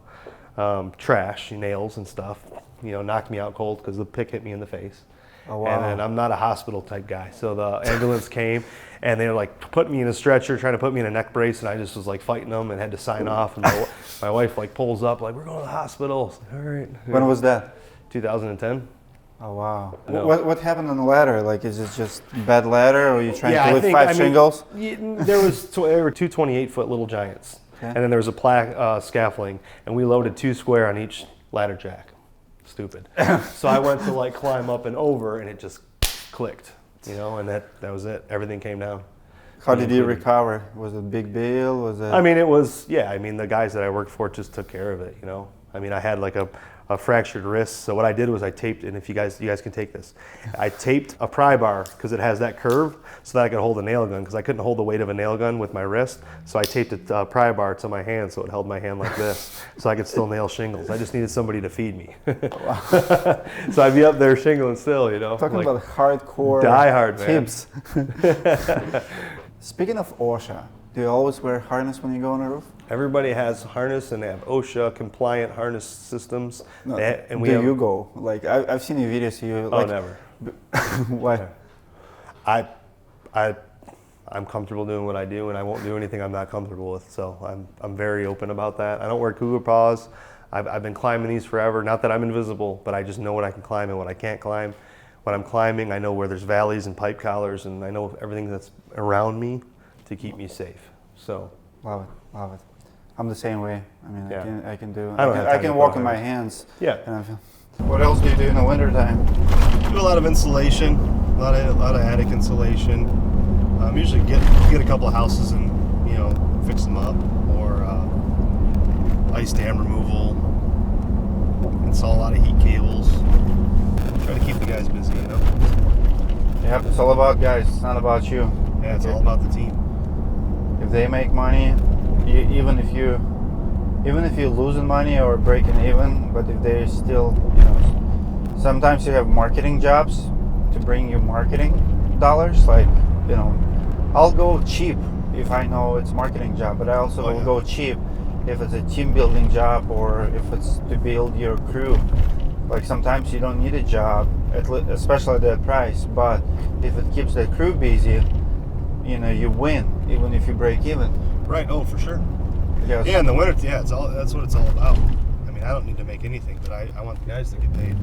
of trash, nails and stuff. Knocked me out cold because the pick hit me in the face.
Oh, wow.
And then I'm not a hospital type guy, so the ambulance came and they were like putting me in a stretcher, trying to put me in a neck brace, and I just was like fighting them and had to sign off. And my wife like pulls up like, we're going to the hospital. I was like, all right.
When was that?
2010.
Oh wow.
No.
What happened on the ladder? Like, is it just bad ladder, or are you trying to lift 5 shingles?
There were 2 28-foot little giants,
Okay.
and then there was a scaffolding, and we loaded 2 square on each ladder jack. Stupid. So I went to like climb up and over, and it just clicked, and that was it. Everything came down.
How did you recover? Was it a big deal? Was it?
I mean, it was, yeah. I mean, the guys that I worked for just took care of it, I mean, I had like a fractured wrist, so what I did was I taped, and if you guys can take this, I taped a pry bar because it has that curve, so that I could hold a nail gun, because I couldn't hold the weight of a nail gun with my wrist, so I taped a pry bar to my hand so it held my hand like this, so I could still nail shingles. I just needed somebody to feed me. So I'd be up there shingling still,
Talking
like,
about hardcore
die hard, man.
tips. Speaking of OSHA, do you always wear harness when you go on a roof?
Everybody has harness, and they have OSHA compliant harness systems.
No,
And
you go? Like I've seen your videos. You like?
Oh, never.
Why?
I'm comfortable doing what I do, and I won't do anything I'm not comfortable with. So I'm very open about that. I don't wear cougar paws. I've been climbing these forever. Not that I'm invisible, but I just know what I can climb and what I can't climb. When I'm climbing, I know where there's valleys and pipe collars, and I know everything that's around me to keep me safe. So
Love it. I'm the same way. I mean,
Yeah.
I can do.
I don't have time
I can
to
walk
put
on
on
my hands.
yeah.
And I feel. What else do you do in the wintertime?
Do a lot of insulation, a lot of attic insulation. Usually get a couple of houses and fix them up, or ice dam removal. Install a lot of heat cables. Try to keep the guys busy,
Yep, it's all about guys. It's not about you.
Yeah, it's all about the team.
If they make money, even if you're losing money or breaking even, but if they still, sometimes you have marketing jobs to bring you marketing dollars. Like, I'll go cheap if I know it's marketing job, but I also will go cheap if it's a team building job, or if it's to build your crew. Like sometimes you don't need a job, especially at that price, but if it keeps the crew busy, you win, even if you break even.
Right. Oh, for sure.
Because
Yeah, in the winter, that's what it's all about. I mean, I don't need to make anything, but I want the guys to get paid,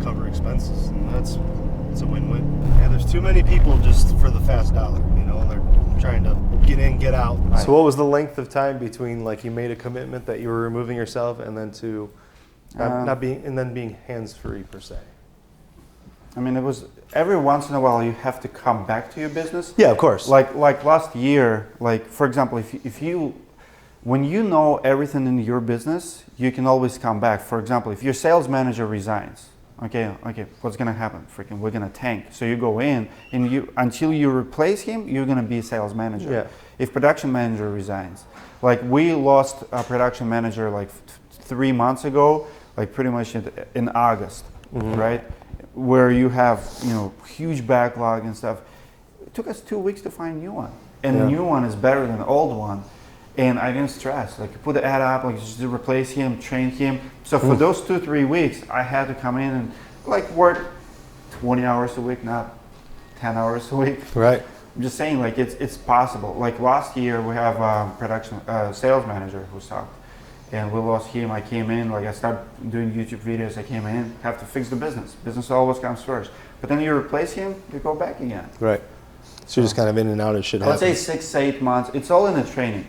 cover expenses, and it's a win-win. Yeah, there's too many people just for the fast dollar. They're trying to get in, get out.
Right.
So, what was the length of time between like you made a commitment that you were removing yourself, and then to not being hands-free per se?
I mean, it was every once in a while you have to come back to your business.
Yeah, of course.
Like last year, like for example, when you know everything in your business, you can always come back. For example, if your sales manager resigns, okay, what's gonna happen? Freaking, we're gonna tank. So you go in, and until you replace him, you're gonna be a sales manager.
Yeah.
If production manager resigns, like we lost a production manager like 3 months ago, like pretty much in August, right? where you have, huge backlog and stuff. It took us 2 weeks to find a new one. And the new one is better than the old one. And I didn't stress. Like, put the ad up, like, just to replace him, train him. So for those 2-3 weeks, I had to come in and like work 20 hours a week, not 10 hours a week.
Right.
I'm just saying, like, it's possible. Like last year, we have a sales manager who sucked, and we lost him. I came in, like, I started doing YouTube videos. I came in, have to fix the business. Business always comes first. But then you replace him, you go back again.
Right. So you're just kind of in and out as shit happens.
Let's say 6-8 months. It's all in the training.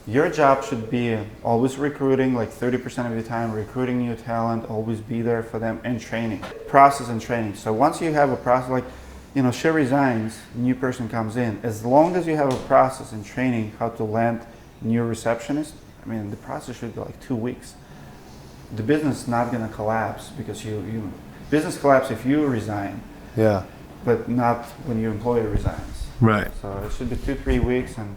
Your job should be always recruiting, like 30% of your time, recruiting new talent, always be there for them, and training. Process and training. So once you have a process, like, she resigns, new person comes in. As long as you have a process and training how to land new receptionist, I mean, the process should be like 2 weeks. The business is not going to collapse because business collapse if you resign.
Yeah.
But not when your employer resigns.
Right.
So it should be 2-3 weeks, and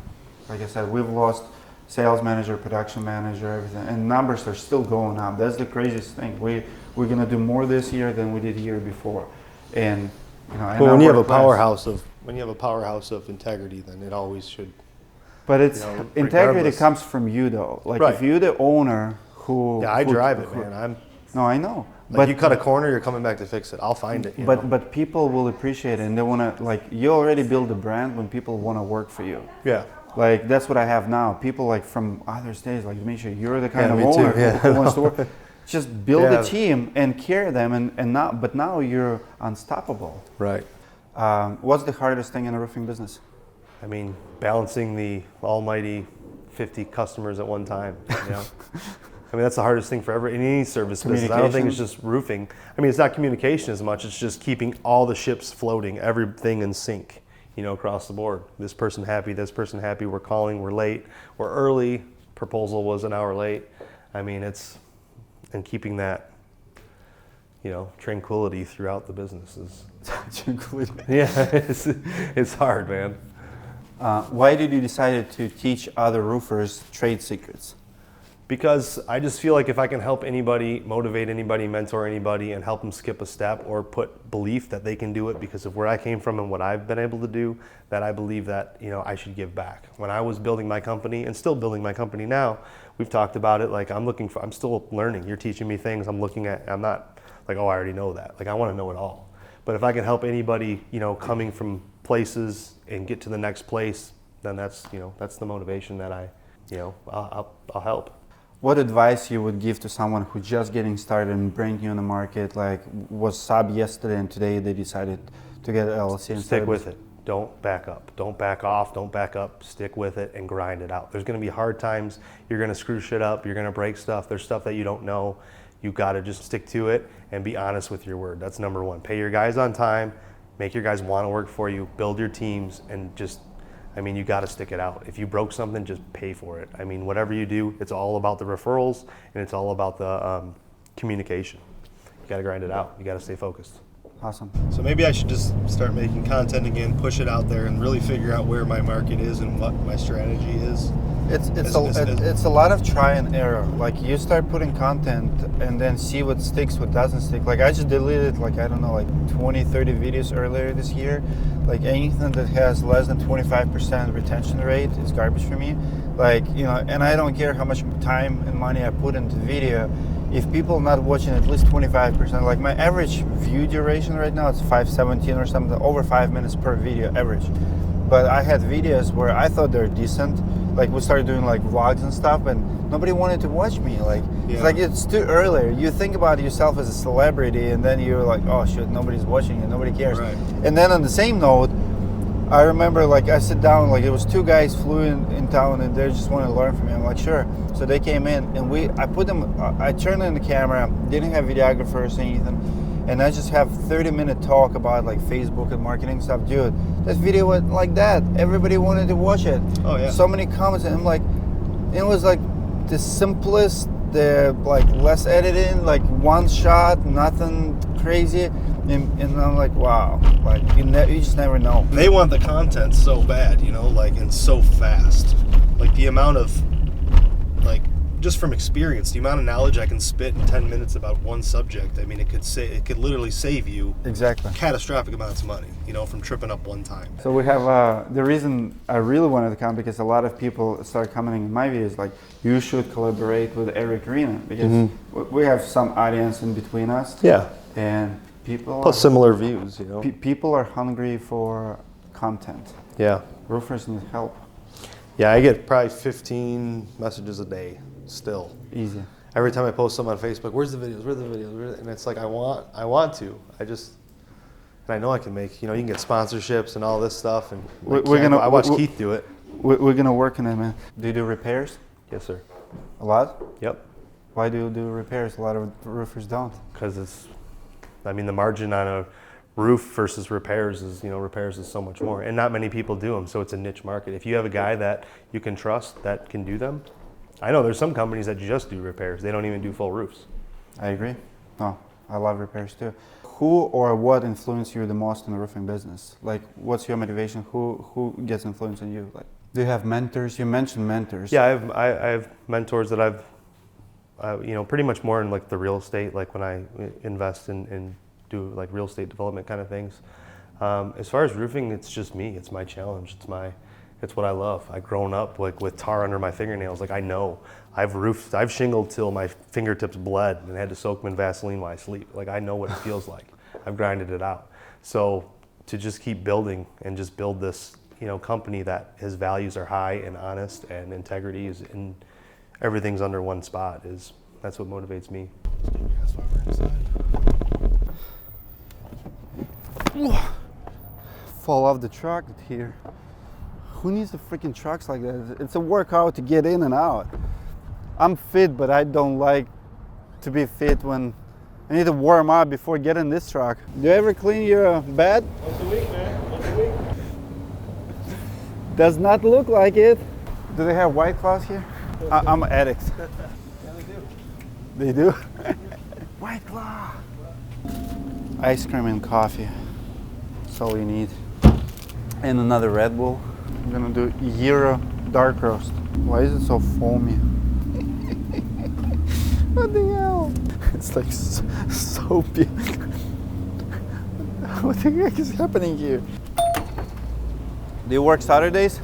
like I said, we've lost sales manager, production manager, everything, and numbers are still going up. That's the craziest thing. We're gonna do more this year than we did the year before, and
well, when you have a powerhouse of integrity, then it always should.
But it's integrity
regardless.
comes from you though. Like
Right.
if you're the owner who
Yeah, I drive it, man.
No, I know.
But you cut a corner, you're coming back to fix it. I'll find it.
But people will appreciate it, and they wanna, like, you already build a brand when people wanna work for you.
Yeah.
Like, that's what I have now. People, like, from other states, like, Dmitry, you're the kind of
me
owner
too, yeah.
who wants to work. Just build
Yeah.
a team and carry them, but now you're unstoppable.
Right.
What's the hardest thing in a roofing business?
I mean, balancing the almighty 50 customers at one time. I mean, that's the hardest thing for any service business. I don't think it's just roofing. I mean, it's not communication as much. It's just keeping all the ships floating, everything in sync, across the board. This person happy, we're calling, we're late, we're early, proposal was an hour late. I mean, and keeping that, tranquility throughout the business is.
Tranquility.
Yeah, it's hard, man.
Why did you decide to teach other roofers trade secrets?
Because I just feel like if I can help anybody, motivate anybody, mentor anybody, and help them skip a step or put belief that they can do it because of where I came from and what I've been able to do, that I believe that, I should give back. When I was building my company and still building my company now, we've talked about it, like I'm still learning. You're teaching me things I'm not like, oh, I already know that. Like, I want to know it all. But if I can help anybody, coming from places and get to the next place, then that's the motivation that I'll help.
What advice you would give to someone who's just getting started and brand new in the market, like was sub yesterday and today they decided to get an LLC and
stick with it. Don't back up. Don't back off. Don't back up. Stick with it and grind it out. There's going to be hard times. You're going to screw shit up. You're going to break stuff. There's stuff that you don't know. You got to just stick to it and be honest with your word. That's number one. Pay your guys on time. Make your guys want to work for you. Build your teams and you got to stick it out. If you broke something, just pay for it. I mean, whatever you do, it's all about the referrals and it's all about the communication. You got to grind it out. You got to stay focused.
Awesome.
So maybe I should just start making content again, push it out there, and really figure out where my market is and what my strategy is.
It's a lot of try and error. Like, you start putting content and then see what sticks, what doesn't stick. Like, I just deleted, like, I don't know, like 20, 30 videos earlier this year. Like, anything that has less than 25% retention rate is garbage for me. Like, and I don't care how much time and money I put into the video. If people are not watching at least 25%, like my average view duration right now, it's 5:17 or something, over 5 minutes per video average. But I had videos where I thought they're decent. Like, we started doing like vlogs and stuff, and nobody wanted to watch me. Like, It's like, it's too early. You think about yourself as a celebrity, and then you're like, oh shit, nobody's watching it, nobody cares.
Right.
And then on the same note, I remember, like, I sit down, like, it was 2 guys flew in town, and they just wanted to learn from me. I'm like, sure. So they came in, and I turned on the camera, didn't have videographers or anything, and I just have 30-minute talk about, like, Facebook and marketing stuff. Dude, this video went like that. Everybody wanted to watch it.
Oh, yeah.
So many comments, and I'm like, it was, like, the simplest, the, like, less editing, like, one shot, nothing crazy. And I'm like, wow, like, you just never know.
They want the content so bad, and so fast. Like, the amount of, like, just from experience, the amount of knowledge I can spit in 10 minutes about one subject, I mean, it could literally save you
Exactly.
catastrophic amounts of money, you know, from tripping up one time.
So we have the reason I really wanted to come, because a lot of people start commenting in my videos like, you should collaborate with Eric Reno, because we have some audience in between us.
Yeah.
And people
Plus similar views, you know.
People are hungry for content.
Yeah.
Roofers need help.
Yeah, I get probably 15 messages a day still.
Easy.
Every time I post something on Facebook, where's the videos? Where's the videos? And it's like, I want to. And I know I can make, you know, you can get sponsorships and all this stuff. And I watch Keith do it.
We're gonna work on it, man. Do you do repairs?
Yes, sir.
A lot?
Yep.
Why do you do repairs? A lot of roofers don't.
Because the margin on a roof versus repairs is so much more. And not many people do them, so it's a niche market. If you have a guy that you can trust that can do them, I know there's some companies that just do repairs. They don't even do full roofs.
I agree. Oh, I love repairs too. Who or what influenced you the most in the roofing business? Like, what's your motivation? Who gets influence on you? Like, do you have mentors? You mentioned mentors.
Yeah, I have mentors that I've, pretty much more in like the real estate, like when I invest in do like real estate development kind of things. As far as roofing, it's just me. It's my challenge. It's what I love. I've grown up like with tar under my fingernails. Like I know, I've shingled till my fingertips bled and had to soak them in Vaseline while I sleep. Like I know what it feels like. I've grinded it out. So to just keep building and just build this, company that his values are high and honest and integrity is in everything's under one spot that's what motivates me. That's why we're inside.
Fall off the truck here. Who needs the freaking trucks like that? It's a workout to get in and out. I'm fit, but I don't like to be fit when I need to warm up before getting this truck. Do you ever clean your bed?
Once a week, man. Once a week.
Does not look like it. Do they have white cloths here? I'm addicts.
Yeah, they do.
They do? White claw. Ice cream and coffee. That's all you need. And another Red Bull. I'm gonna do Gyro dark roast. Why is it so foamy? What the hell? It's like soapy. What the heck is happening here? Do you work Saturdays?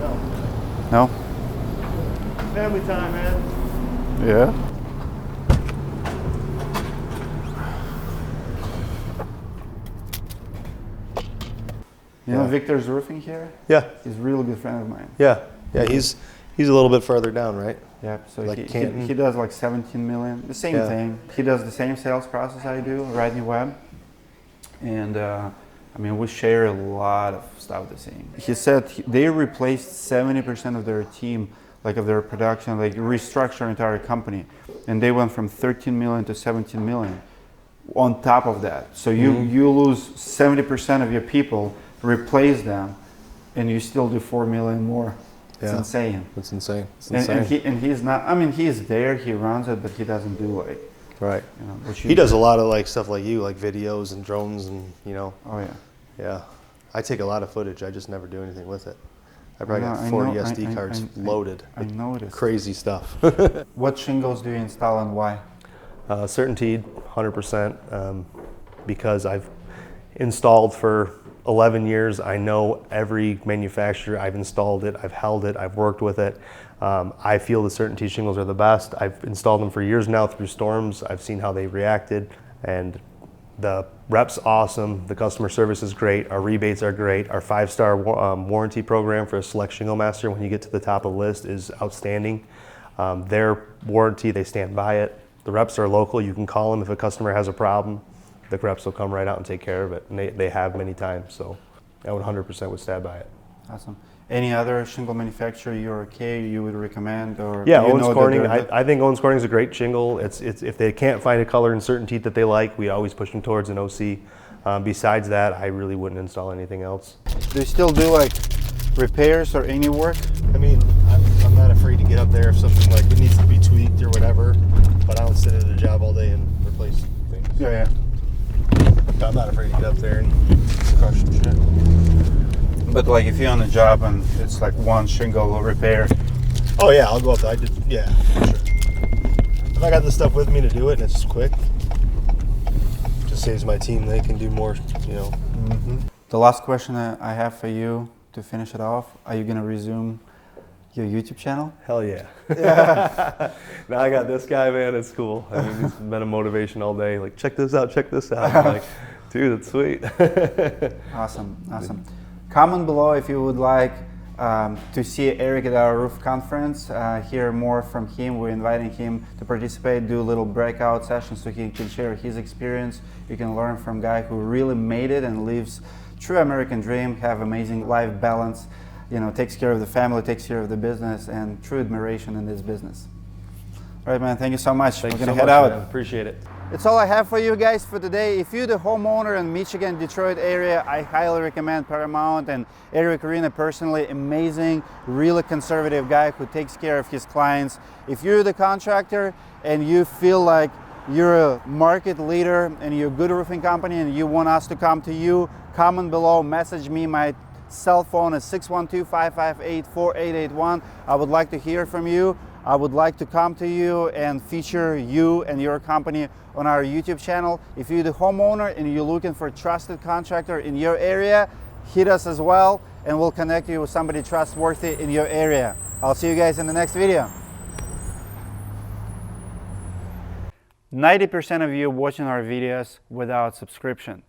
No. No?
Family time, man.
Yeah. You know Victor's roofing here?
Yeah.
He's a real good friend of mine.
Yeah. Yeah. He's a little bit further down, right?
Yeah. So
like
he does like 17 million. The same thing. He does the same sales process I do, Rodney Webb. And we share a lot of stuff the same. He said they replaced 70% of their team, like of their production, like restructure entire company. And they went from 13 million to 17 million on top of that. So you lose 70% of your people, replace them, and you still do 4 million more. It's insane.
It's insane.
And he's not, he's there, he runs it, but he doesn't do like,
right.
He
does a lot of like stuff like you, like videos and drones and,
Oh yeah.
Yeah. I take a lot of footage. I just never do anything with it. I probably got 40 SD cards loaded.
I noticed.
Crazy stuff.
What shingles do you install and why?
Certainteed, 100%, because I've installed for 11 years. I know every manufacturer. I've installed it, I've held it, I've worked with it. I feel the Certainty shingles are the best. I've installed them for years now through storms. I've seen how they reacted, and the rep's awesome. The customer service is great. Our rebates are great. Our 5-star warranty program for a select shingle master when you get to the top of the list is outstanding. Their warranty, they stand by it. The reps are local. You can call them if a customer has a problem. The reps will come right out and take care of it. And they have many times, so I would 100% would stand by it.
Awesome. Any other shingle manufacturer you would recommend? Or
yeah, Owens Corning. I think Owens Corning is a great shingle. It's if they can't find a color and Certainty that they like, we always push them towards an OC. Besides that, I really wouldn't install anything else.
Do you still do like repairs or any work?
I mean, I'm not afraid to get up there if something like it needs to be tweaked or whatever, but I don't sit at a job all day and replace things.
Yeah.
I'm not afraid to get up there and crush some shit.
But like if you're on a job and it's like one shingle repair.
Oh yeah, I'll go up there. Yeah, for sure. if I got this stuff with me to do it and it's quick, just saves my team. They can do more, you know.
The last question I have for you to finish it off, are you gonna resume your YouTube channel?
Hell yeah. Now I got this guy, man, it's cool. I mean, he's been a motivation all day. Like, check this out, check this out. I'm like, dude, it's sweet.
Awesome, awesome. Comment below if you would like to see Eric at our roof conference, hear more from him. We're inviting him to participate, do a little breakout session so he can share his experience. You can learn from a guy who really made it and lives true American dream, have amazing life balance, you know, takes care of the family, takes care of the business, and true admiration in this business. All right, man, thank you so much.
Thanks
We're gonna
so
head
much,
out.
man. Appreciate it.
That's all I have for you guys for today. If you're the homeowner in Michigan, Detroit area, I highly recommend Paramount and Eric Reno personally. Amazing, really conservative guy who takes care of his clients. If you're the contractor and you feel like you're a market leader and you're a good roofing company and you want us to come to you, comment below, message me. My cell phone is 612-558-4881. I would like to hear from you. I would like to come to you and feature you and your company on our YouTube channel. If you're the homeowner and you're looking for a trusted contractor in your area, hit us as well and we'll connect you with somebody trustworthy in your area. I'll see you guys in the next video. 90% of you watching our videos without subscription.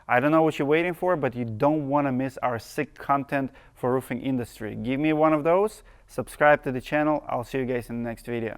I don't know what you're waiting for, but you don't want to miss our sick content for roofing industry. Give me one of those, subscribe to the channel. I'll see you guys in the next video.